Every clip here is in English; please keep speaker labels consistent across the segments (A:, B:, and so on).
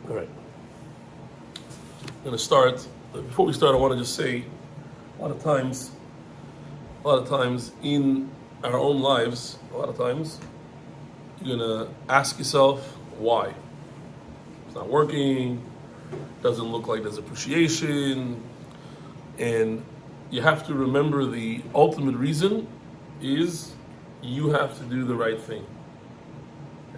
A: All right. I'm going to start. Before we start, I want to just say, a lot of times in our own lives, you're going to ask yourself why. It's not working, doesn't look like there's appreciation, and you have to remember the ultimate reason is you have to do the right thing.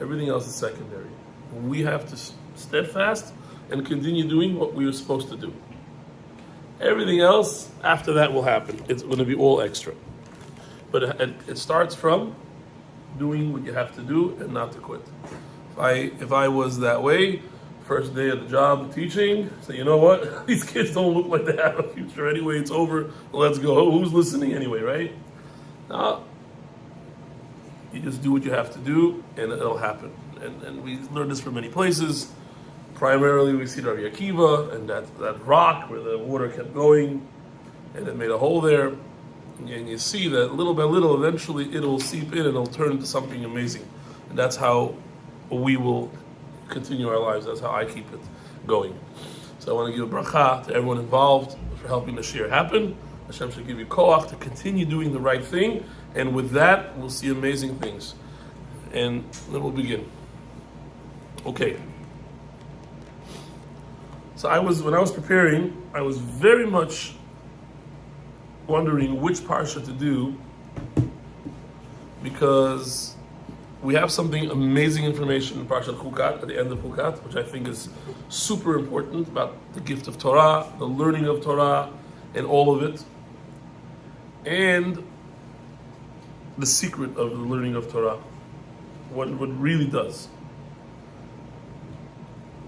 A: Everything else is secondary. We have to steadfast and continue doing what we were supposed to do. Everything else after that will happen. It's going to be all extra. But it starts from doing what you have to do and not to quit. If I was that way, first day at the job teaching, say, you know what? These kids don't look like they have a future anyway. It's over. Let's go. Who's listening anyway, right? No. You just do what you have to do and it'll happen. And we learned this from many places. Primarily, we see Rabbi Akiva and that rock where the water kept going, and it made a hole there. And you see that little by little, eventually it'll seep in and it'll turn into something amazing. And that's how we will continue our lives. That's how I keep it going. So I want to give a bracha to everyone involved for helping the shir happen. Hashem should give you koach to continue doing the right thing, and with that, we'll see amazing things. And then we'll begin. Okay. So when I was preparing, I was very much wondering which parsha to do, because we have something amazing information in Parshat Chukas at the end of Chukas, which I think is super important about the gift of Torah, the learning of Torah, and all of it, and the secret of the learning of Torah, what it really does.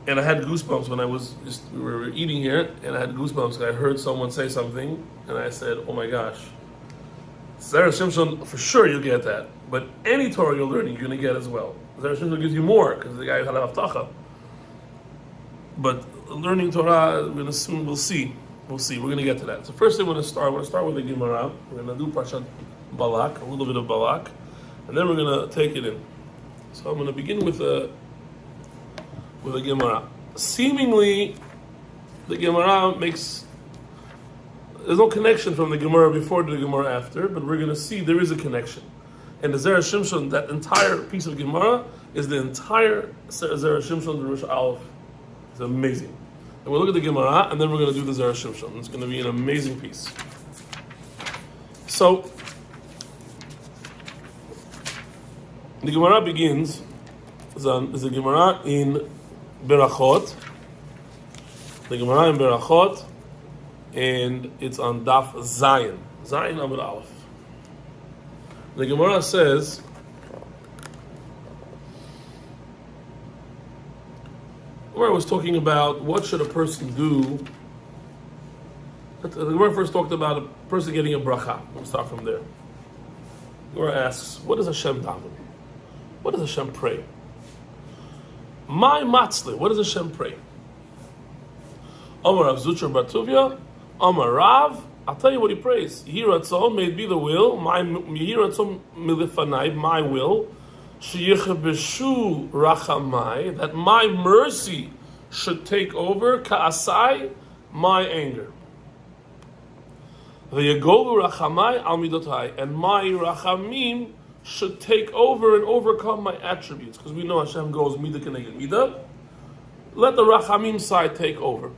A: And I had goosebumps when we were eating here, and I had goosebumps because I heard someone say something, and I said, oh my gosh, Zera Shimshon, for sure you'll get that. But any Torah you're learning, you're going to get as well. Zera Shimshon gives you more, because the guy had a haftacha. But learning Torah, we'll see. We'll see. We're going to get to that. So first I want to start with the Gemara. We're going to do Parshat Balak, a little bit of Balak, and then we're going to take it in. So I'm going to begin with a Gemara. Seemingly, the Gemara there's no connection from the Gemara before to the Gemara after, but we're going to see there is a connection. And the Zera Shimshon, that entire piece of Gemara, is the entire Zera Shimshon, the Rosh Aleph. It's amazing. And we'll look at the Gemara, and then we're going to do the Zera Shimshon. It's going to be an amazing piece. So, the Gemara begins, is a Gemara in Berachot. The Gemara in Berachot, and it's on Daf Zayin Amud Aleph. The Gemara says, where I was talking about what should a person do. The Gemara first talked about a person getting a bracha. We'll start from there. The Gemara asks, what does Hashem daven? What does Hashem pray? My matzle, what does Hashem pray? Omar Rav Zucher Bartuvia, Omar Rav, I'll tell you what he prays. Yehi Ratzon, may it be the will, Yehi Ratzon milifanai, my will, Sheyechebeshu rachamai, that my mercy should take over, ka'asai, my anger. V'yegolu rachamai al midotai, and my rachamim should take over and overcome my attributes, because we know Hashem goes midah keneged midah. Let the rachamim side take over.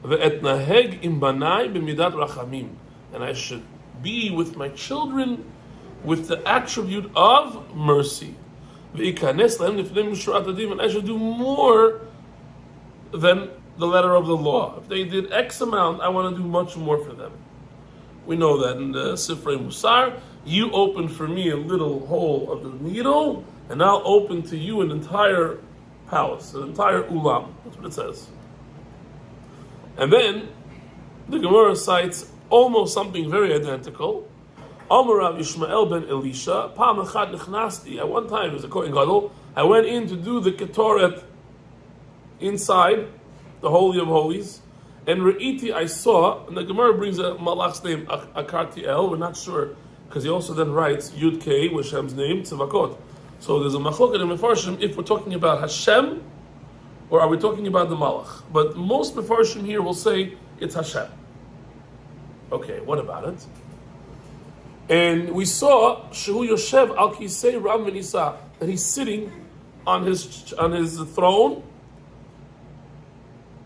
A: Ve'etnaheg im banai b'midat rachamim, and I should be with my children with the attribute of mercy. Ve'ikanes lahem lifnei mishurat hadim, and I should do more than the letter of the law. If they did X amount, I want to do much more for them. We know that in the Sifrei Musar, you open for me a little hole of the needle, and I'll open to you an entire palace, an entire ulam. That's what it says. And then the Gemara cites almost something very identical. Amar Rav Yishmael ben Elisha, Pam echad nechnasti. At one time, as a Kohen Gadol, I went in to do the Ketoret inside the Holy of Holies, and Re'iti I saw, and the Gemara brings a Malach's name, Akartiel, we're not sure, because he also then writes Yud Kei, Hashem's name, Tzavakot. So there's a machlok in the Mefarshim if we're talking about Hashem or are we talking about the Malach? But most Mefarshim here will say it's Hashem. Okay, what about it? And we saw Shehu Yoshev Al Kisei Ram V'Nisa, that he's sitting on his throne,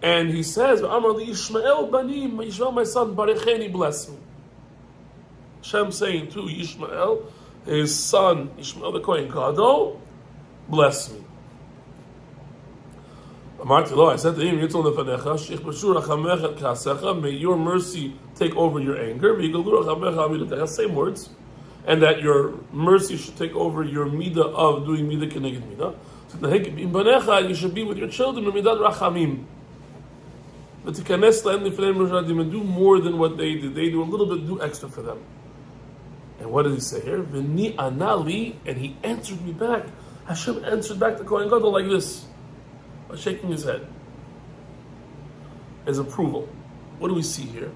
A: and he says, "Amar li Yishmael Banim, Yishmael my son, Barecheni, bless me." Hashem saying to Yishmael, his son Yishmael the Kohen Gadol, bless me. I said to him, may your mercy take over your anger. Same words. And that your mercy should take over your midah of doing midah keneged midah. So you should be with your children, and do more than what they did. They do a little bit, do extra for them. And what does he say here? And he answered me back. Hashem answered back to Kohen Gadol like this, by shaking his head as approval. What do we see here?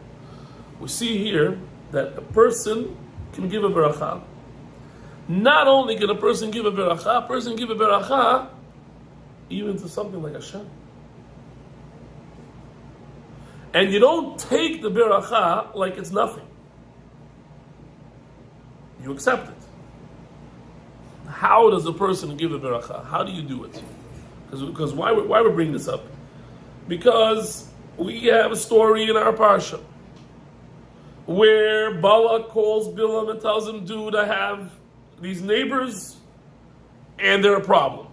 A: We see here that a person can give a beracha. Not only can a person give a beracha even to something like Hashem. And you don't take the beracha like it's nothing. You accept it. How does a person give a beracha? How do you do it? Because why we bring this up? Because we have a story in our Parshiot where Balak calls Bilam and tells him, dude, I have these neighbors and they're a problem.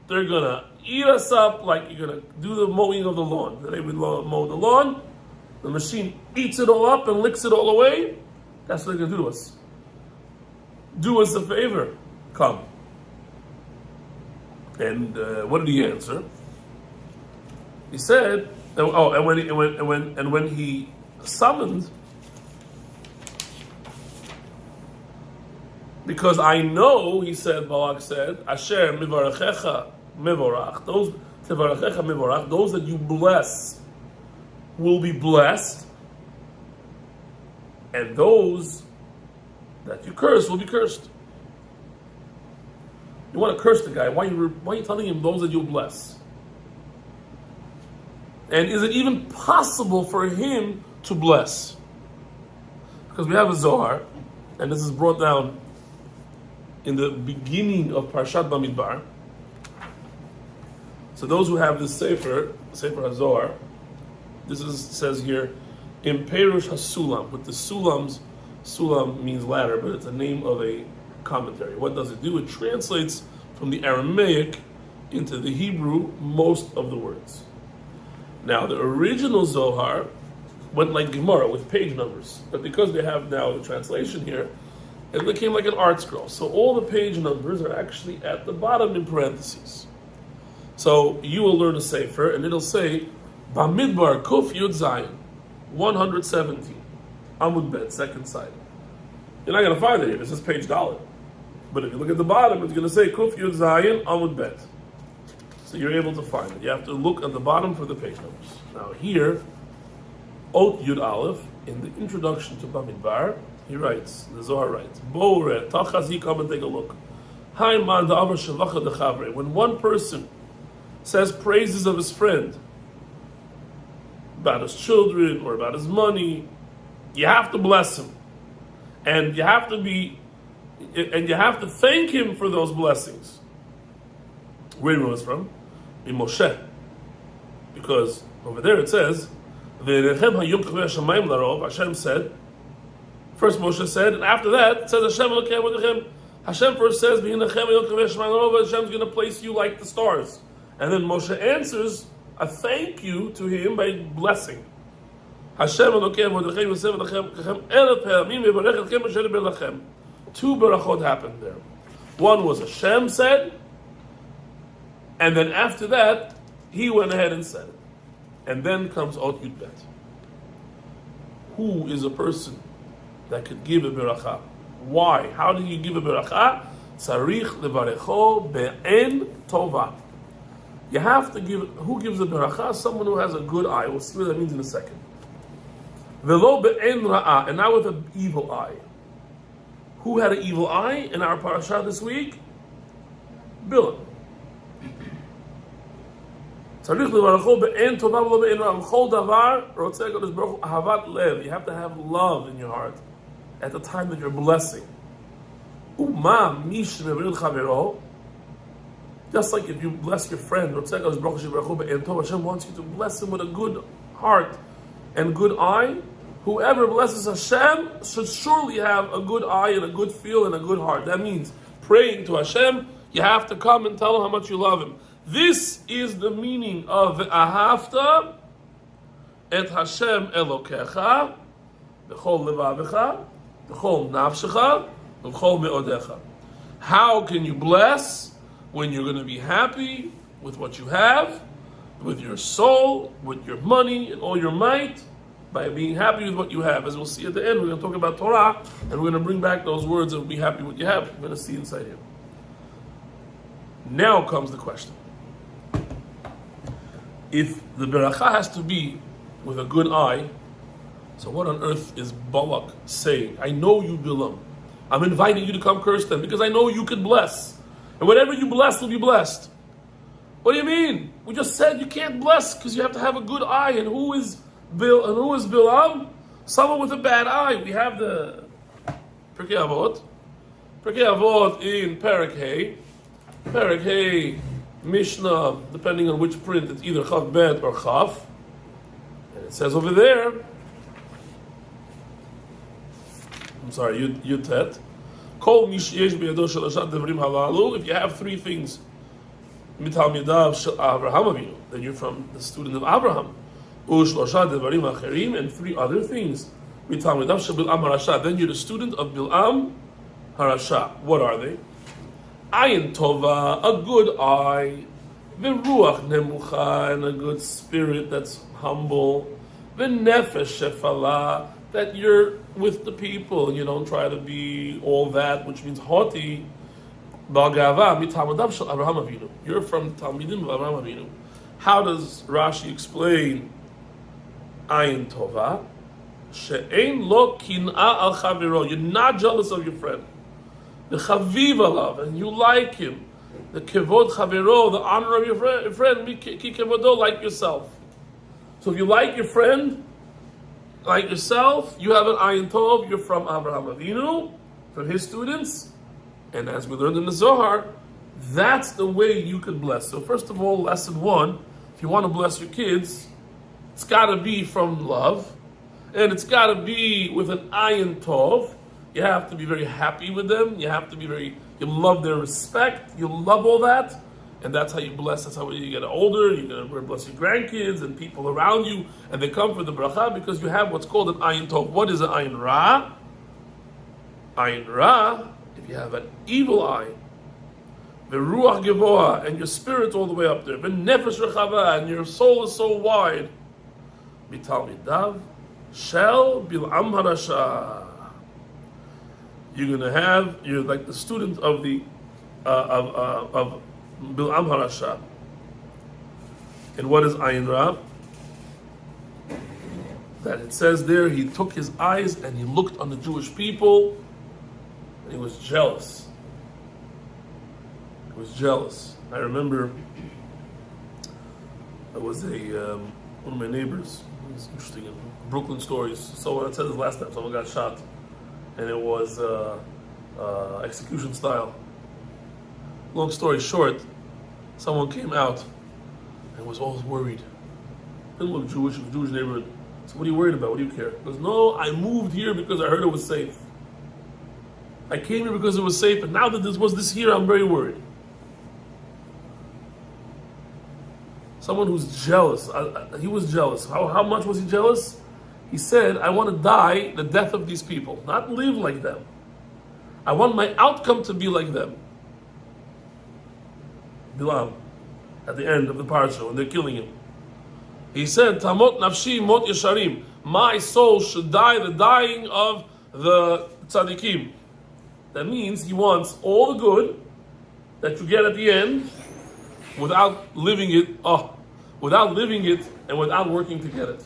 A: They're going to eat us up like you're going to do the mowing of the lawn. They would mow the lawn, the machine eats it all up and licks it all away. That's what they're going to do to us. Do us a favor, come. And what did he answer? He said, when he summoned, because I know, he said, Balak said, Asher mivarechecha mivorach, those that you bless will be blessed, and those that you curse will be cursed. You want to curse the guy, why are you telling him those that you'll bless? And is it even possible for him to bless? Because we have a Zohar, and this is brought down in the beginning of Parshat Bamidbar. So those who have this Sefer HaZohar, says here, in Perush HaSulam, with the Sulams. Sulam means ladder, but it's a name of a commentary. What does it do? It translates from the Aramaic into the Hebrew most of the words. Now, the original Zohar went like Gemara with page numbers, but because they have now the translation here, it became like an art scroll. So all the page numbers are actually at the bottom in parentheses. So you will learn a sefer, and it'll say Bamidbar Kuf Yud Zayin 117 Amud Bet, second side. You're not going to find it here. This is page dollar. But if you look at the bottom, it's going to say Kuf Yud Zayin Amud Bet. So you're able to find it. You have to look at the bottom for the page numbers. Now here, Ot Yud Aleph, in the introduction to Bamidbar, he writes, the Zohar writes, Bore, Tachazi, come and take a look. When one person says praises of his friend, about his children or about his money, you have to bless him. And you have to thank him for those blessings. Where do you know it's from? In Moshe. Because over there it says, Hashem said, first Moshe said, and after that it says Hashem first says, Hashem's going to place you like the stars. And then Moshe answers a thank you to him by blessing. Two berachot happened there. One was Hashem said, and then after that, he went ahead and said it. And then comes Ot Yud Bet. Who is a person that could give a beracha? Why? How do you give a beracha? Tzarich levarecho be'en tova. You have to give, who gives a beracha? Someone who has a good eye. We'll see what that means in a second. Velo be'en ra'ah, and not with an evil eye. Who had an evil eye in our parasha this week? Bilam. And you have to thank him for those blessings. Where do you know it's from? In Moshe. Because over there it says, Hashem first says, and after that it says, Hashem will care with him. Hashem have to have love in your heart at the time that you're blessing. Just like if you bless your friend, Hashem wants you to bless him with a good heart and good eye. Whoever blesses Hashem should surely have a good eye and a good feel and a good heart. That means praying to Hashem, you have to come and tell him how much you love him. This is the meaning of Ahavta et Hashem Elokecha b'chol levavecha b'chol nafshecha b'chol me'odecha. How can you bless when you're going to be happy with what you have, with your soul, with your money, and all your might? By being happy with what you have. As we'll see at the end, we're going to talk about Torah, and we're going to bring back those words of be happy with what you have. We're going to see inside here. Now comes the question. If the beracha has to be with a good eye, so what on earth is Balak saying? I know you, Bilam. I'm inviting you to come curse them because I know you could bless. And whatever you bless will be blessed. What do you mean? We just said you can't bless because you have to have a good eye. And who is Bilam? Someone with a bad eye. We have the Pirkei Avot. Pirkei Avot in Perek Hey. Perek Hey, Mishnah, depending on which print, it's either Chav Bet or Chav. And it says over there, I'm sorry, Yud Tet. Kol mish yesh biyado shel ashat devrim halalu. If you have three things, mitalmidav shel Avraham Avinu, then you're from the student of Abraham. Ushlosha devarim acherim, and three other things, mitalmidav shel Bil'am harasha, then you're the student of Bil'am harasha. What are they? Ayin tova, a good eye. V'ruach nemucha, and a good spirit that's humble. V'nefesh shefala, that you're with the people and you don't try to be all that, which means haughty. Ba'gava mitalmidav shel Avraham Avinu. You're from Talmidim of Avraham Avinu. How does Rashi explain Ayin tova? She'ein lo kin'a al chaviro. You're not jealous of your friend. The chaviv alav, and you like him. The kevod chaviro, the honor of your friend, ki kevodo, like yourself. So if you like your friend, like yourself, you have an ayin tov, you're from Avraham Avinu, from his students, and as we learned in the Zohar, that's the way you could bless. So first of all, lesson one, if you want to bless your kids, it's got to be from love, and it's got to be with an ayin tov. You have to be very happy with them, you have to be you love their respect, you love all that, and that's how you bless. That's how when you get older, you're going to bless your grandkids and people around you, and they come for the bracha because you have what's called an ayin tov. What is an ayin ra? Ayin ra, if you have an evil eye, the ruach gevoa, and your spirit's all the way up there, the nefesh rechava, and your soul is so wide, mitalmidav shel bil'am harasha. You're like the student of the of Bil'am harasha. And what is ayin ra? That it says there, he took his eyes and he looked on the Jewish people and he was jealous. He was jealous. I remember there was one of my neighbors, it was interesting, in Brooklyn stories. Someone, I said this last time, someone got shot. And it was execution style. Long story short, someone came out and was always worried. Didn't look Jewish, it was a Jewish neighborhood. So what are you worried about? What do you care? He goes, no, I moved here because I heard it was safe. I came here because it was safe, and now that this was this here, I'm very worried. Someone who's jealous. He was jealous. How much was he jealous? He said, I want to die the death of these people, not live like them. I want my outcome to be like them. Bilam, at the end of the Parshiot, when they're killing him. He said, Tamot nafshi mot yesharim. My soul should die the dying of the tzaddikim. That means he wants all the good that you get at the end without living it and without working to get it.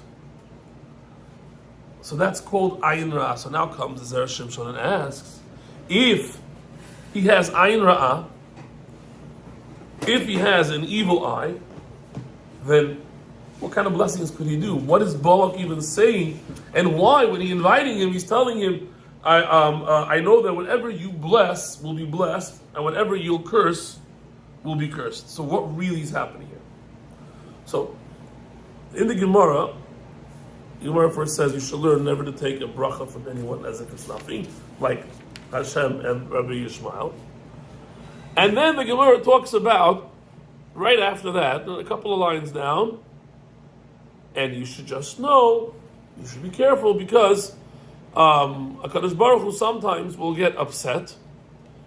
A: So that's called ayin ra. So now comes the Zera Shimshon and asks, if he has ayin ra'ah, if he has an evil eye, then what kind of blessings could he do? What is Balak even saying? And why, when he's inviting him, he's telling him, I know that whatever you bless will be blessed, and whatever you'll curse will be cursed. So what really is happening here? So, in the Gemara first says you should learn never to take a bracha from anyone as if it's nothing, like Hashem and Rabbi Yishmael. And then the Gemara talks about, right after that, a couple of lines down, and you should just know, you should be careful, because HaKadosh Baruch Hu sometimes will get upset,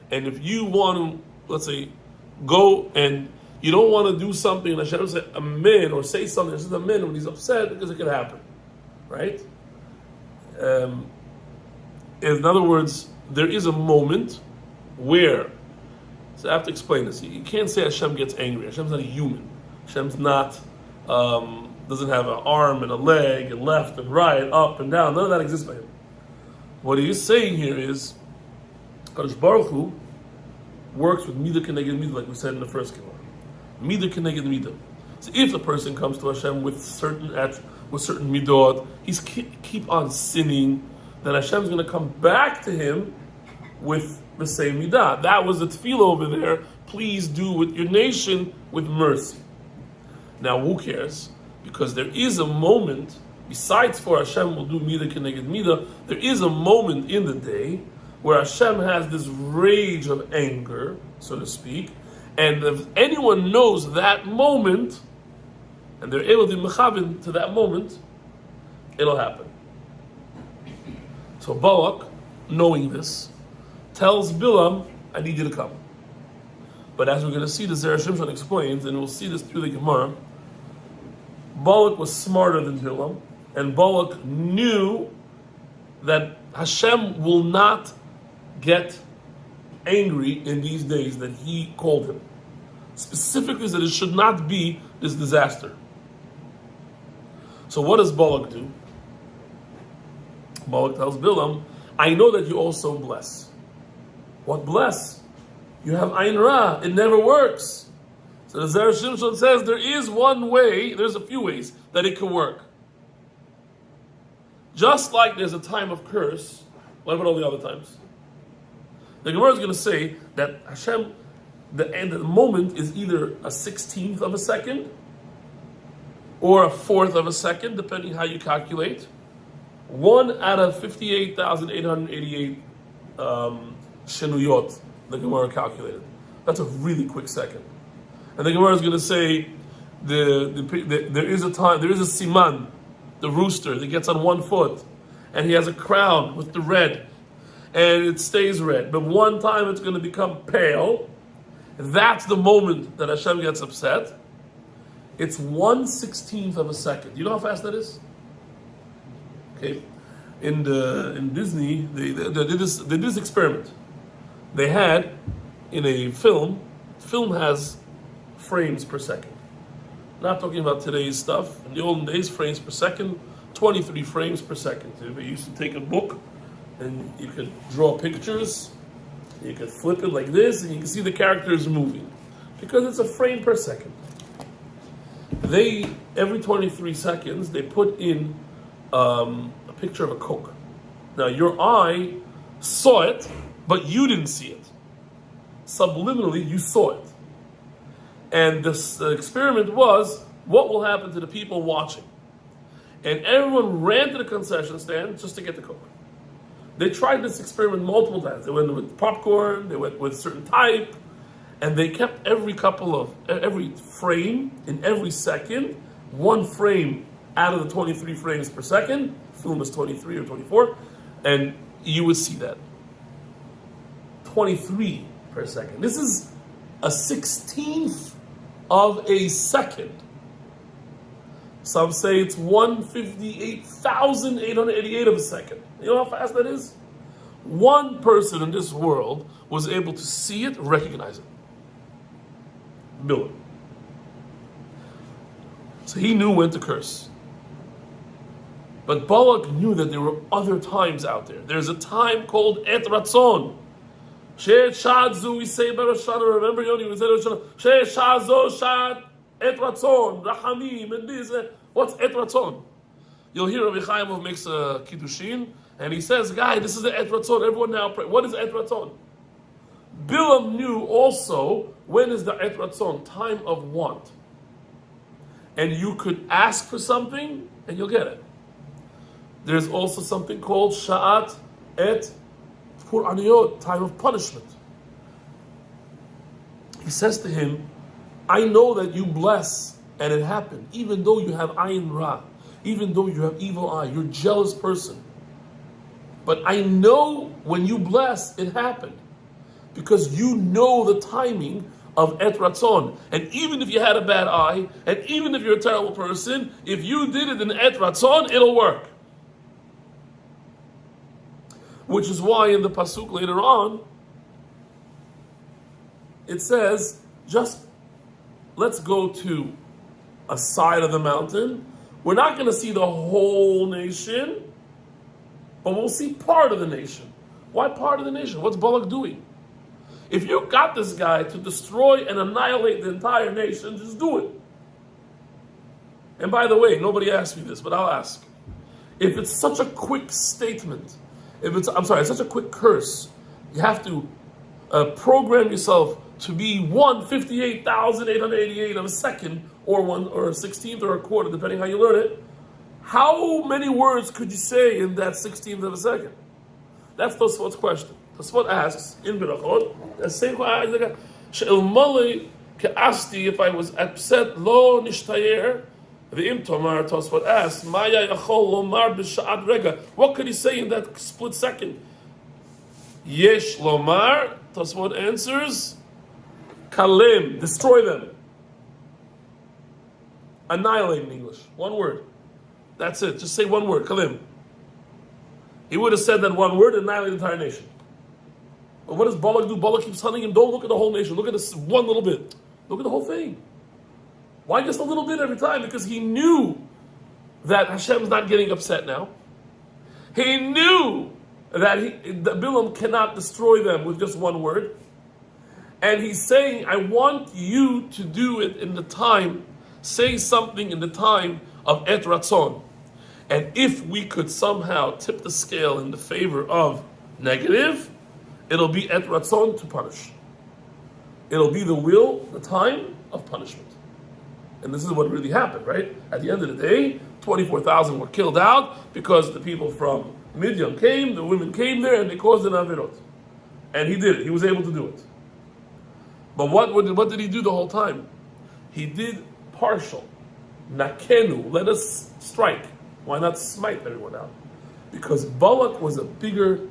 A: and if you want to, let's say, go and you don't want to do something, and Hashem say amen, or say something that says amen when he's upset, because it could happen, right? In other words, there is a moment where, so I have to explain this. You can't say Hashem gets angry. Hashem's not a human. Hashem's not, doesn't have an arm and a leg and left and right, up and down. None of that exists by him. What he is saying here is, Kadosh Baruch Hu works with midah keneged midah, like we said in the first Gemara. Midah keneged midah. So if the person comes to Hashem with certain midot, he's keep on sinning, then Hashem's going to come back to him with the same midah. That was the tefillah over there. Please do with your nation with mercy. Now, who cares? Because there is a moment, besides for Hashem will do midah keneged midah, there is a moment in the day where Hashem has this rage of anger, so to speak, and if anyone knows that moment, and they're able to be mechavin to that moment, it'll happen. So Balak, knowing this, tells Bilam, I need you to come. But as we're going to see, the Zera Shimshon explains, and we'll see this through the Gemara, Balak was smarter than Bilam, and Balak knew that Hashem will not get angry in these days that he called him. Specifically, that it should not be this disaster. So what does Balak do? Balak tells Bilam, I know that you also bless. What bless? You have Ayin Ra. It never works. So the Zera Shimshon says there is one way, there's a few ways that it can work. Just like there's a time of curse, what about all the other times? The Gemara is going to say that Hashem, the moment is either a 16th of a second or a fourth of a second, depending how you calculate. 1 out of 58,888 shenuyot, the Gemara calculated. That's a really quick second. And the Gemara is going to say there is a time, there is a siman, the rooster that gets on one foot, and he has a crown with the red, and it stays red. But one time it's going to become pale. That's the moment that Hashem gets upset. It's 1/16th of a second. You know how fast that is? Okay, in Disney they did this experiment. They had in a film has frames per second. Not talking about today's stuff. In the olden days, frames per second, 23 frames per second. They used to take a book and you could draw pictures, you could flip it like this, and you can see the characters moving. Because it's a frame per second. Every 23 seconds, they put in a picture of a Coke. Now, your eye saw it, but you didn't see it. Subliminally, you saw it. And this experiment was, what will happen to the people watching? And everyone ran to the concession stand just to get the Coke. They tried this experiment multiple times. They went with popcorn, they went with a certain type, and they kept every frame in every second, one frame out of the 23 frames per second. Film is 23 or 24, and you would see that. 23 per second. This is a 16th of a second. Some say it's 158,888 of a second. You know how fast that is? One person in this world was able to see it, recognize it. Bilam. So he knew when to curse. But Balak knew that there were other times out there. There's a time called Et Ratzon. She Shad Zu, we say Beroshana, remember Yoni, we say Beroshana. She Shad Zo Shad Et Ratzon, Rahamim, and this. What's Et Ratzon? You'll hear Rabbi Chaim Kanievski makes a Kiddushin, and he says, guy, this is the Et Ratzon. Everyone now pray. What is Et Ratzon? Bilam knew also when is the Et Ratzon, time of want. And you could ask for something, and you'll get it. There's also something called Sha'at Et Pur'aniyot, time of punishment. He says to him, I know that you bless, and it happened, even though you have ayin ra, even though you have evil eye, you're a jealous person. But I know when you bless, it happened. Because you know the timing of Et Ratzon. And even if you had a bad eye, and even if you're a terrible person, if you did it in Et Ratzon, it'll work. Which is why in the Pasuk later on, it says, just let's go to a side of the mountain. We're not going to see the whole nation, but we'll see part of the nation. Why part of the nation? What's Balak doing? If you got this guy to destroy and annihilate the entire nation, just do it. And by the way, nobody asked me this, but I'll ask. If it's such a quick statement, such a quick curse, you have to program yourself to be 1/58,888 of a second, or a 16th or a quarter, depending how you learn it. How many words could you say in that 16th of a second? That's Tosfot's question. Tosfot asks in Berachot, the same question. If I was upset, lo nishtayer. The Tomar Tosfot asks, Maya yachol lomar b'sha'at rega. What could he say in that split second? Yesh lomar. Tosfot answers, Kalim, destroy them. Annihilate in English. One word. That's it. Just say one word. Kalim. He would have said that one word and annihilate the entire nation. But what does Balak do? Balak keeps telling him, don't look at the whole nation. Look at this one little bit. Look at the whole thing. Why just a little bit every time? Because he knew that Hashem's not getting upset now. He knew that Bilam cannot destroy them with just one word. And he's saying, I want you to do it in the time, say something in the time of Et Ratzon. And if we could somehow tip the scale in the favor of negative, it'll be Et Ratzon to punish. It'll be the will, the time of punishment. And this is what really happened, right? At the end of the day, 24,000 were killed out because the people from Midian came, the women came there, and they caused an avirot. And he did it. He was able to do it. But what did he do the whole time? He did partial. Nakenu, let us strike. Why not smite everyone out? Because Balak was a bigger,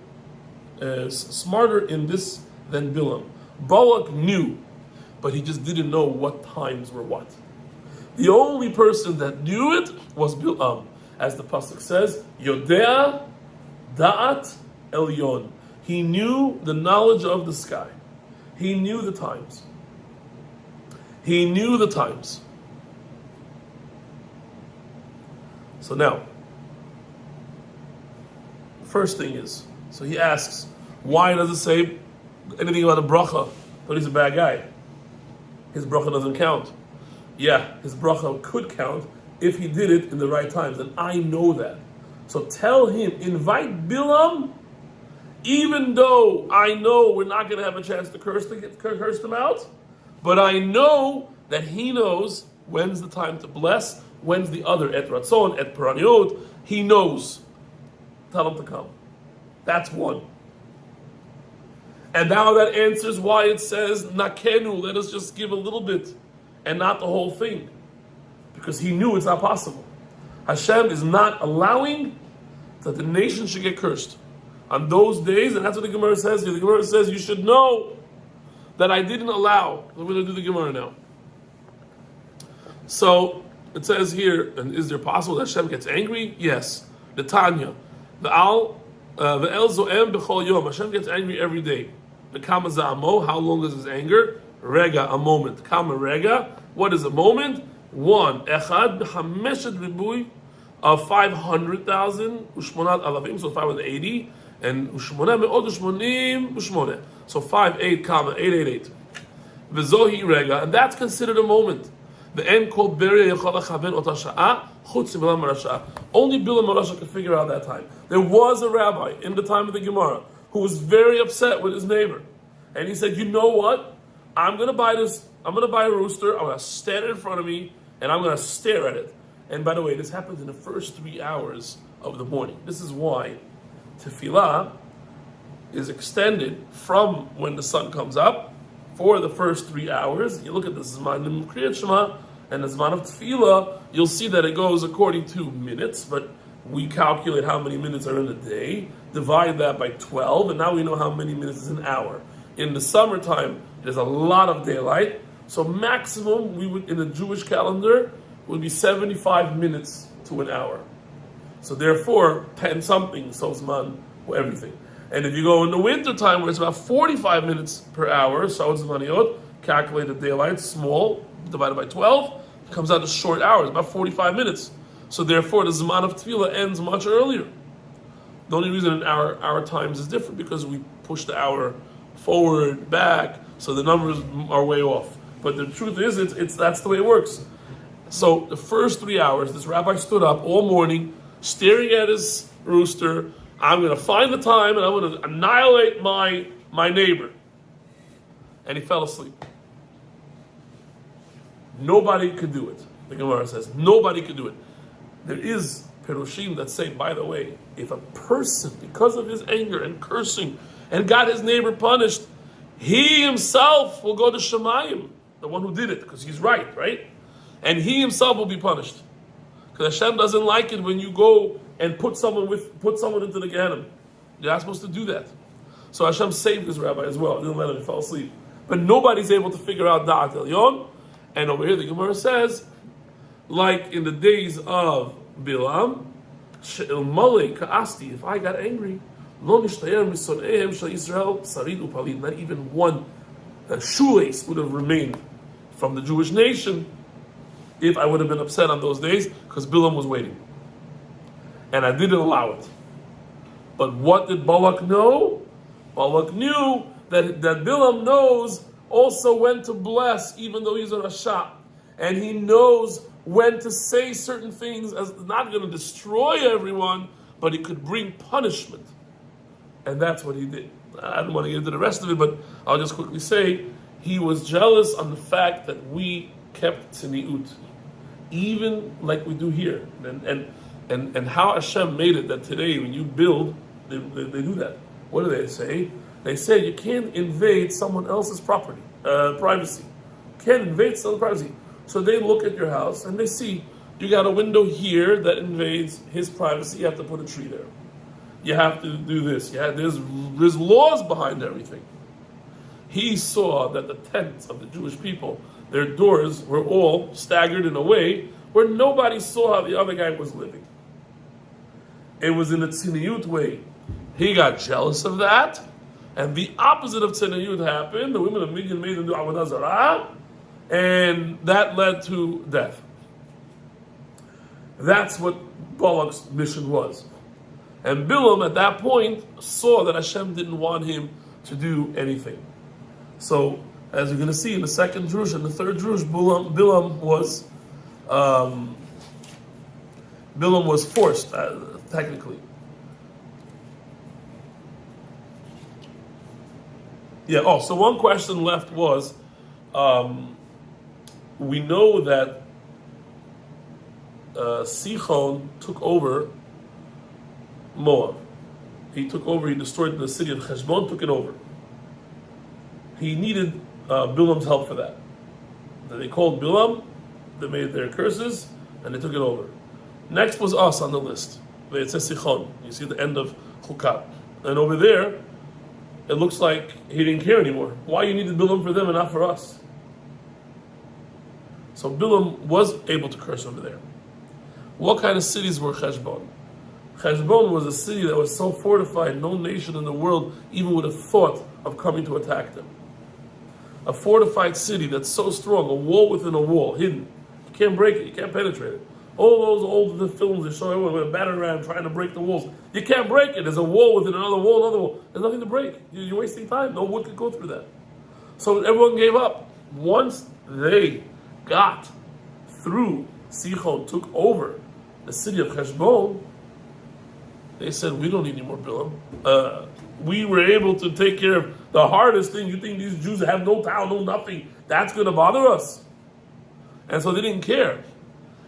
A: smarter in this than Bilam. Balak knew, but he just didn't know what times were what. The only person that knew it was Bilam. As the pasuk says, Yodea Da'at Elyon. He knew the knowledge of the sky. He knew the times. He knew the times. So now, first thing is, so he asks, why does it say anything about a bracha? But he's a bad guy. His bracha doesn't count. Yeah, his bracha could count if he did it in the right times, and I know that. So tell him, invite Bilam, even though I know we're not going to have a chance to curse them out, but I know that he knows when's the time to bless, when's the other, Et Ratzon, Et Parshiot, he knows. Tell him to come. That's one. And now that answers why it says, Nakenu, let us just give a little bit, and not the whole thing. Because he knew it's not possible. Hashem is not allowing that the nation should get cursed. On those days, and that's what the Gemara says here. The Gemara says, you should know that I didn't allow. We're going to do the Gemara now. So, it says here, and is there possible that Hashem gets angry? Yes. The Tanya. The El Zoem B'chol Yom. Hashem gets angry every day. The Kama Za'amo. How long is his anger? Rega, a moment. Kama Rega. What is a moment? One. Echad B'chameshet Ribui of 500,000. Ushmonat Alavim. So 580. And Ushmonah Me'od Ushmonim Ushmoneh. So 5, 8, 888. V'zohi Rega. And that's considered a moment. The end called Beria Yechol Chaver Ota Sha'a Chutz Bilam Rasha. Only Bilam Rasha could figure out that time. There was a rabbi in the time of the Gemara who was very upset with his neighbor, and he said, "You know what? I'm going to buy this. I'm going to buy a rooster. I'm going to stand it in front of me, and I'm going to stare at it." And by the way, this happens in the first 3 hours of the morning. This is why tefillah is extended from when the sun comes up for the first 3 hours. You look at the Zman of Kriyat Shema and the Zman of Tefillah, you'll see that it goes according to minutes, but we calculate how many minutes are in a day, divide that by 12, and now we know how many minutes is an hour. In the summertime, there's a lot of daylight, so maximum we would, in the Jewish calendar, would be 75 minutes to an hour. So therefore, 10 something, so Zman, for everything. And if you go in the winter time where it's about 45 minutes per hour, so it's Zmaniyot, calculate the daylight, small, divided by 12, it comes out to short hours, about 45 minutes. So therefore, the Zman of Tefillah ends much earlier. The only reason in our times is different because we push the hour forward, back, so the numbers are way off. But the truth is, it's that's the way it works. So the first 3 hours, this rabbi stood up all morning, staring at his rooster. I'm going to find the time and I'm going to annihilate my neighbor. And he fell asleep. Nobody could do it. The Gemara says, nobody could do it. There is Perushim that say, by the way, if a person, because of his anger and cursing, and got his neighbor punished, he himself will go to Shemayim, the one who did it, because he's right? And he himself will be punished. Because Hashem doesn't like it when you go and put someone into the Gaon. You're not supposed to do that. So Hashem saved this rabbi as well. Didn't let him fall asleep. But nobody's able to figure out Da'at Elyon. And over here the Gemara says, like in the days of Bilam, if I got angry, not even one shoelace would have remained from the Jewish nation if I would have been upset on those days, because Bilam was waiting. And I didn't allow it. But what did Balak know? Balak knew that Bilam knows also when to bless, even though he's a Rasha. And he knows when to say certain things as not going to destroy everyone, but it could bring punishment. And that's what he did. I don't want to get into the rest of it, but I'll just quickly say, he was jealous on the fact that we kept tzniut, even like we do here. And how Hashem made it that today when you build, they do that. What do they say? They say you can't invade someone else's property, privacy. You can't invade someone's privacy. So they look at your house and they see you got a window here that invades his privacy. You have to put a tree there. You have to do this. There's laws behind everything. He saw that the tents of the Jewish people, their doors were all staggered in a way where nobody saw how the other guy was living. It was in a tzniut way. He got jealous of that, and the opposite of tzniut happened. The women of Midian made him do avodah zarah, and that led to death. That's what Balak's mission was. And Bilam at that point saw that Hashem didn't want him to do anything. So, as you're going to see in the second Drush and the third Drush, Bilam was forced, technically. Yeah, so one question left was, we know that Sichon took over Moab. He destroyed the city of Heshbon, took it over. He needed Bilam's help for that. They called Bilam, they made their curses, and they took it over. Next was us on the list. It says Sichon. You see the end of Chukas. And over there, it looks like he didn't care anymore. Why you needed Bilam for them and not for us? So Bilam was able to curse over there. What kind of cities were Heshbon? Heshbon was a city that was so fortified, no nation in the world even would have thought of coming to attack them. A fortified city that's so strong, a wall within a wall, hidden. You can't break it, you can't penetrate it. All those old films that show everyone with a battering ram trying to break the walls. You can't break it. There's a wall within another wall, another wall. There's nothing to break. You're wasting time. No wood could go through that. So everyone gave up. Once they got through Sichon took over the city of Heshbon, they said, we don't need any more Bilam. We were able to take care of the hardest thing. You think these Jews have no town, no nothing, that's going to bother us? And so they didn't care.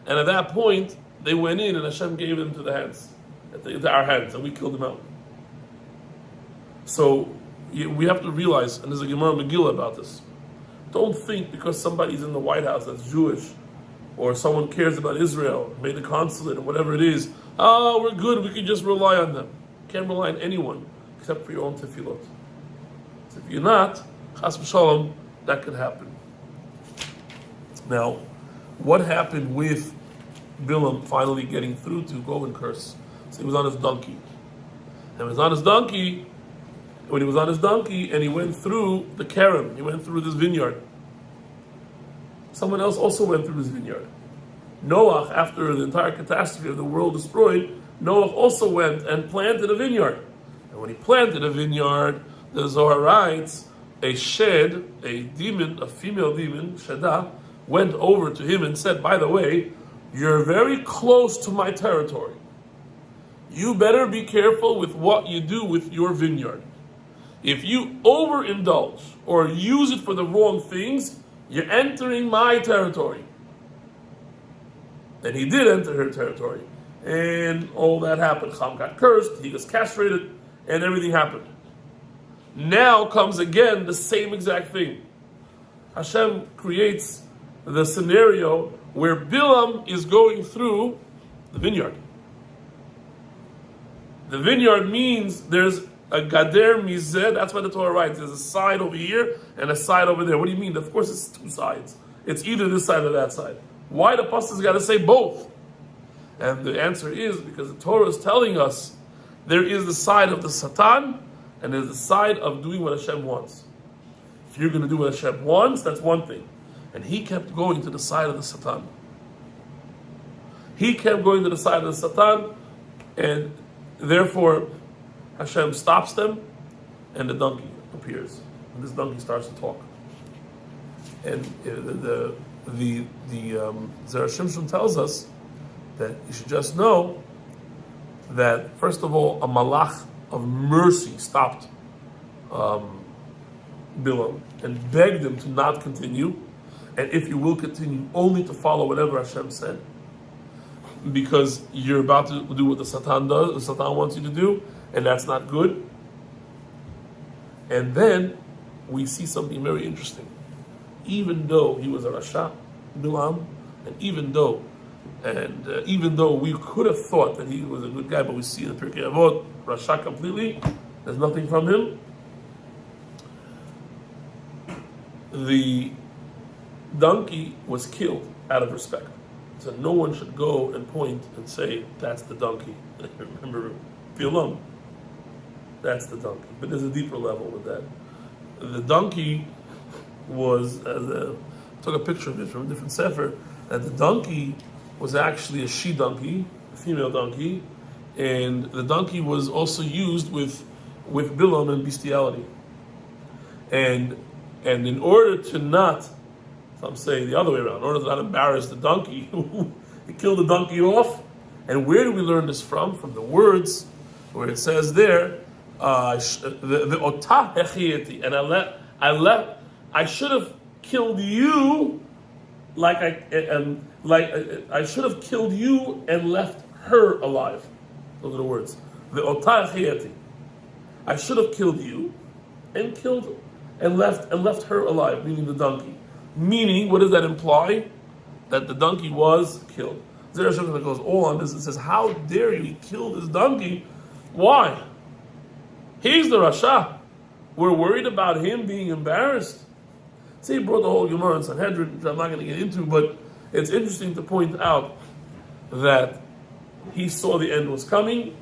A: And at that point, they went in and Hashem gave them to the hands, into our hands, and we killed them out. So we have to realize, and there's a Gemara Megillah about this, don't think because somebody's in the White House that's Jewish, or someone cares about Israel, made the consulate, or whatever it is, oh, we're good, we can just rely on them. You can't rely on anyone except for your own tefillot. So if you're not, chas v'shalom, that could happen. Now, what happened with Bilam finally getting through to go and curse? So he was on his donkey. And when he was on his donkey, and he went through the Kerem, he went through this vineyard. Someone else also went through this vineyard. Noah, after the entire catastrophe of the world destroyed, Noah also went and planted a vineyard. And when he planted a vineyard, the Zohar writes, a shed, a demon, a female demon, Shedah, went over to him and said, by the way, you're very close to my territory. You better be careful with what you do with your vineyard. If you overindulge or use it for the wrong things, you're entering my territory. And he did enter her territory. And all that happened. Cham got cursed, he was castrated, and everything happened. Now comes again the same exact thing. Hashem creates the scenario where Bilam is going through the vineyard. The vineyard means there's a gader mizeh, that's why the Torah writes, there's a side over here and a side over there. What do you mean? Of course it's two sides. It's either this side or that side. Why the pastor's got to say both? And the answer is because the Torah is telling us there is the side of the Satan and there's the side of doing what Hashem wants. If you're going to do what Hashem wants, that's one thing. And he kept going to the side of the Satan. He kept going to the side of the Satan, and therefore Hashem stops them, and the donkey appears. And this donkey starts to talk. And the Zera Shimshon tells us that you should just know that, first of all, a malach of mercy stopped Bilam and begged him to not continue, and if you will continue, only to follow whatever Hashem said, because you're about to do what the Satan does, the Satan wants you to do, and that's not good. And then we see something very interesting. Even though he was a Rasha, Bilam, and even though we could have thought that he was a good guy, but we see in the Pirkei Avot, Rasha completely, there's nothing from him. The donkey was killed out of respect. So no one should go and point and say, that's the donkey. Remember, Bilam, that's the donkey. But there's a deeper level with that. The donkey was, took a picture of it from a different sefer, that the donkey was actually a she-donkey, a female donkey, and the donkey was also used with Bilam and bestiality. And in order to not, some say the other way around, in order to not embarrass the donkey, he killed the donkey off. And where do we learn this from? From the words where it says there, the otah hechieti, and I should have killed you I should have killed you and left her alive. Those are the words. The otah hechieti. I should have killed you and left her alive, meaning the donkey. Meaning, what does that imply? That the donkey was killed. Zera Shimshon goes all on this and says, how dare you kill this donkey? Why? He's the Rasha. We're worried about him being embarrassed. See, he brought the whole Gemara in Sanhedrin, which I'm not going to get into, but it's interesting to point out that he saw the end was coming,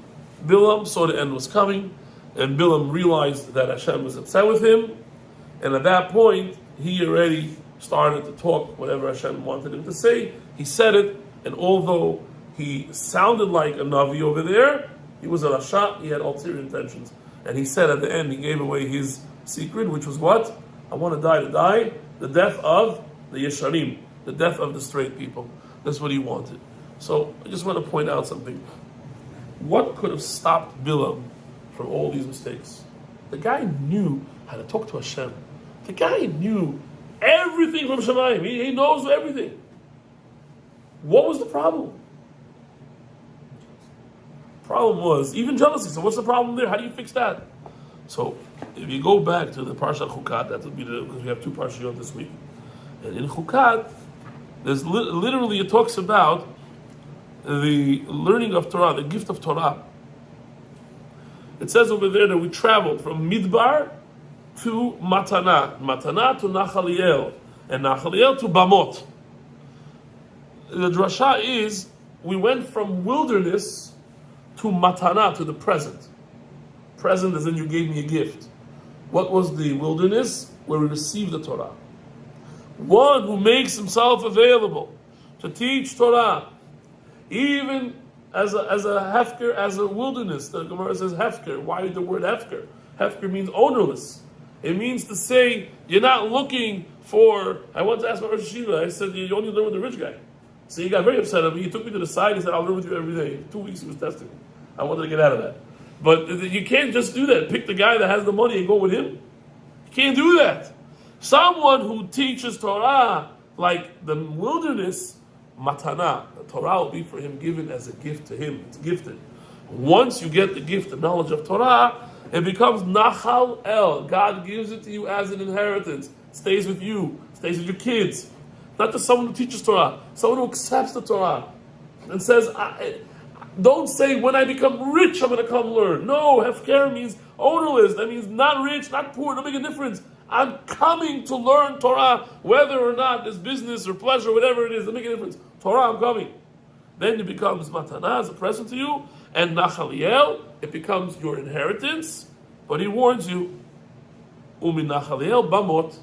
A: Bilam saw the end was coming, and Bilam realized that Hashem was upset with him, and at that point, he already started to talk whatever Hashem wanted him to say. He said it, and although he sounded like a Navi over there, he was a Rasha, he had ulterior intentions. And he said at the end, he gave away his secret, which was what? I want to die, the death of the Yesharim, the death of the straight people. That's what he wanted. So I just want to point out something. What could have stopped Bilam from all these mistakes? The guy knew how to talk to Hashem. The guy knew everything from Shemayim. He knows everything. What was the problem? Problem was even jealousy. So what's the problem there? How do you fix that? So if you go back to the Parsha Chukas, that would be because we have two Parshiot this week. And in Chukas, there's literally it talks about the learning of Torah, the gift of Torah. It says over there that we traveled from Midbar to Matana to Nachaliel, and Nachaliel to Bamot. The drasha is we went from wilderness to Matana, to the present. Present as in you gave me a gift. What was the wilderness? Where we received the Torah. One who makes himself available to teach Torah, even as a hefker, as a wilderness. The Gemara says hefker. Why the word hefker? Hefker means ownerless. It means to say you're not looking for. I once asked my Rosh Yeshiva. I said you only learn with the rich guy. So he got very upset at me. He took me to the side. He said I'll learn with you every day. 2 weeks he was testing me. I wanted to get out of that. But you can't just do that. Pick the guy that has the money and go with him. You can't do that. Someone who teaches Torah like the wilderness, matana, the Torah will be for him given as a gift to him. It's gifted. Once you get the gift, the knowledge of Torah, it becomes nachal el. God gives it to you as an inheritance. It stays with you. It stays with your kids. Not just someone who teaches Torah. Someone who accepts the Torah and says, don't say, when I become rich, I'm going to come learn. No, hefker means ownerless. That means not rich, not poor. Don't make a difference. I'm coming to learn Torah, whether or not there's business or pleasure, whatever it is. Doesn't make a difference. Torah, I'm coming. Then it becomes matana, as a present to you, and nachaliel, it becomes your inheritance. But he warns you, umin nachaliel bamot.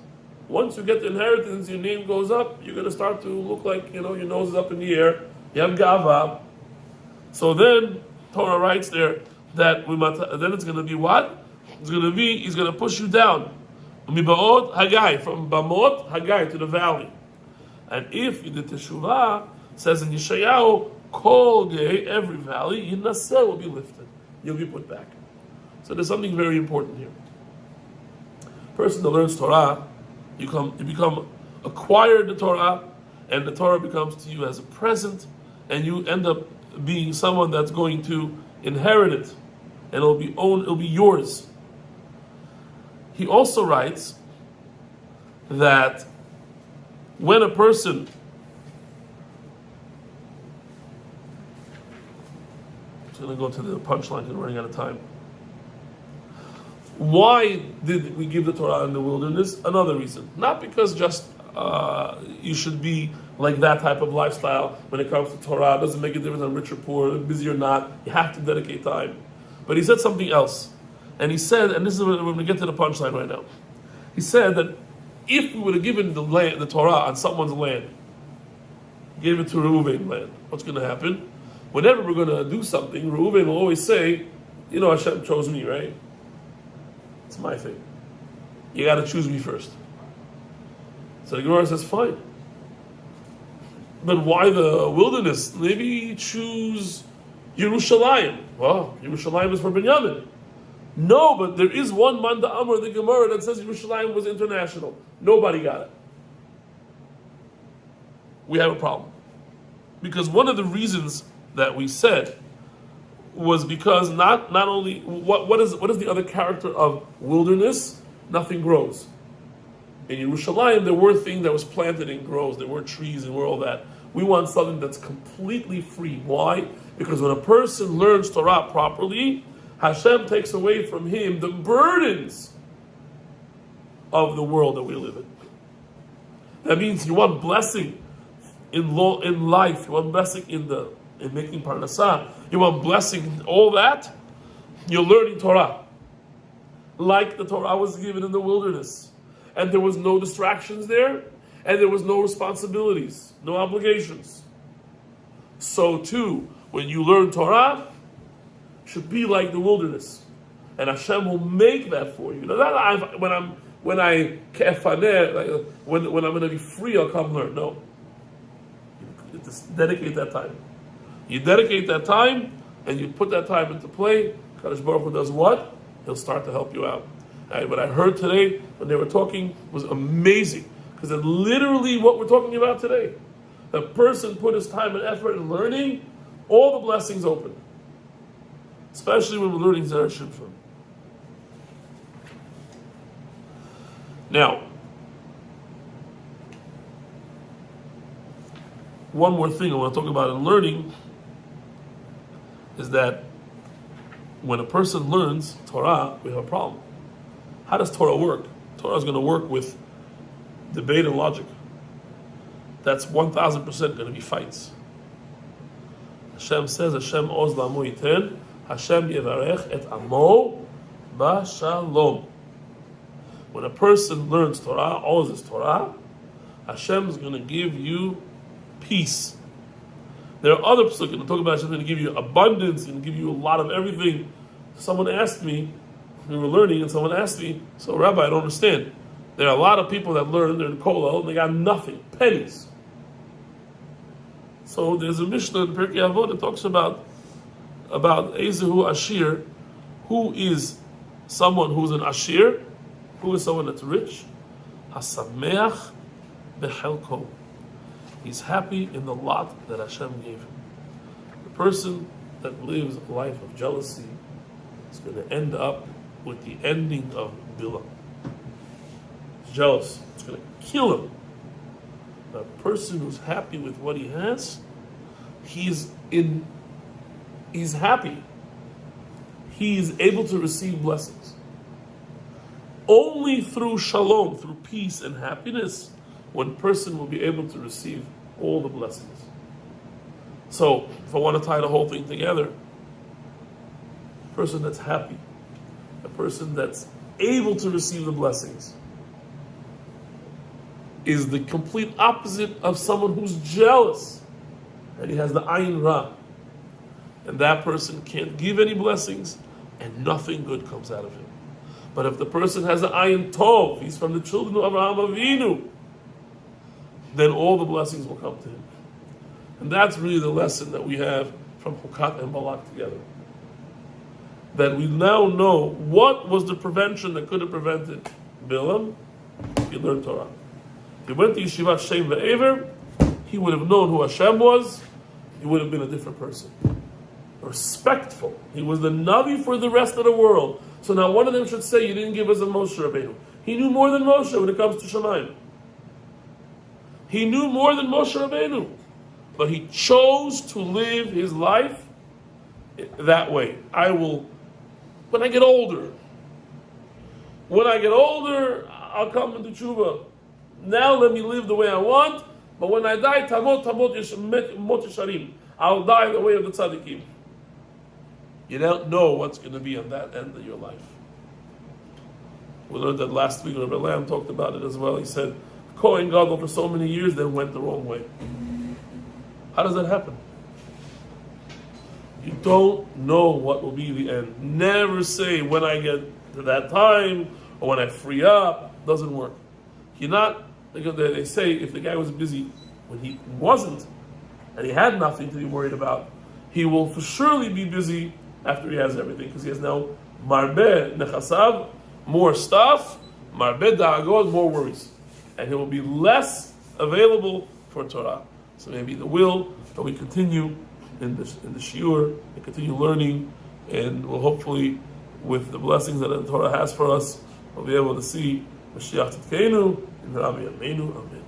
A: Once you get the inheritance, your name goes up. You're going to start to look like your nose is up in the air. You have gava. So then Torah writes there that then it's going to be what? It's going to be, he's going to push you down. Mibaot Hagai, from Bamot Hagai to the valley. And if you did teshuvah, says in Yeshayahu, Kol Gei, every valley, Yinaseh will be lifted. You'll be put back. So there's something very important here. Person that learns Torah, you become acquired the Torah, and the Torah becomes to you as a present, and you end up being someone that's going to inherit it, and it'll be yours. He also writes that when a person I'm going to go to the punchline because we're running out of time. Why did we give the Torah in the wilderness? Another reason. Not because just you should be like that type of lifestyle when it comes to Torah. It doesn't make a difference on rich or poor, busy or not. You have to dedicate time. But he said something else. And he said, and this is when we're going to get to the punchline right now. He said that if we would have given the Torah on someone's land, gave it to Reuven land, what's going to happen? Whenever we're going to do something, Reuven will always say, Hashem chose me, right? It's my thing. You got to choose me first. So the Gemara says, fine. But why the wilderness? Maybe choose Yerushalayim. Well, Yerushalayim is for Binyamin. No, but there is one Manda Amr in the Gemara that says Yerushalayim was international. Nobody got it. We have a problem. Because one of the reasons that we said was because not only what is the other character of wilderness? Nothing grows. In Yerushalayim, there were things that was planted and grows. There were trees and all that. We want something that's completely free. Why? Because when a person learns Torah properly, Hashem takes away from him the burdens of the world that we live in. That means you want blessing in life. You want blessing in making parnasah. You want blessing in all that. You're learning Torah. Like the Torah was given in the wilderness. And there was no distractions there. And there was no responsibilities. No obligations. So too, when you learn Torah, it should be like the wilderness. And Hashem will make that for you. Now, not when I'm going to be free, I'll come learn. No. The dedicate that time. You dedicate that time, and you put that time into play. Kadosh Baruch Hu does what? He'll start to help you out. What I heard today when they were talking was amazing, because it's literally what we're talking about today. The person put his time and effort in learning, all the blessings open. Especially when we're learning Zera Shimshon. Now, one more thing I want to talk about in learning is that when a person learns Torah, we have a problem. How does Torah work? Torah is going to work with debate and logic. That's 1,000% going to be fights. Hashem says, Hashem oz la'amo yiten, Hashem yevarech et amo b'shalom. When a person learns Torah, oz is Torah, Hashem is going to give you peace. There are other psukim going to talk about Hashem going to give you abundance, going to give you a lot of everything. Someone asked me, we were learning, and someone asked me, so Rabbi, I don't understand. There are a lot of people that learn, they're in Kollel, and they got nothing, pennies. So there's a Mishnah in Pirkei Avot that talks about Ezehu Ashir, who is someone who's an Ashir, who is someone that's rich. Hasameach bechelko. He's happy in the lot that Hashem gave him. The person that lives a life of jealousy is going to end up with the ending of Balak. He's jealous. It's going to kill him. A person who's happy with what he has, he's happy. He is able to receive blessings. Only through shalom, through peace and happiness, one person will be able to receive all the blessings. So, if I want to tie the whole thing together, a person that's happy, a person that's able to receive the blessings, is the complete opposite of someone who's jealous and he has the ayin ra. And that person can't give any blessings and nothing good comes out of him. But if the person has the ayin tov, he's from the children of Abraham Avinu, then all the blessings will come to him. And that's really the lesson that we have from Chukas and Balak together. That we now know what was the prevention that could have prevented Bilam. He learned Torah. If he went to Yeshivat Shem Ve'ever, he would have known who Hashem was. He would have been a different person. Respectful. He was the Navi for the rest of the world. So now one of them should say, you didn't give us a Moshe Rabbeinu. He knew more than Moshe when it comes to Shemayim. He knew more than Moshe Rabbeinu. But he chose to live his life that way. When I get older, I'll come into tshuva. Now let me live the way I want, but when I die, mot yesharim. I'll die the way of the tzaddikim. You don't know what's going to be on that end of your life. We learned that last week. Rabbi Lamb talked about it as well. He said, Kohen Gadol for so many years, then went the wrong way. How does that happen? You don't know what will be the end. Never say when I get to that time or when I free up. Doesn't work. You're not. They say if the guy was busy when he wasn't and he had nothing to be worried about, he will for surely be busy after he has everything, because he has now marbe nechasav, more stuff, marbe da'agod, more worries, and he will be less available for Torah. So maybe the will that we continue in the shiur and continue learning, and we'll hopefully, with the blessings that the Torah has for us, we'll be able to see Mashiach Tzidkeinu and Rabbi Yameinu. Amen.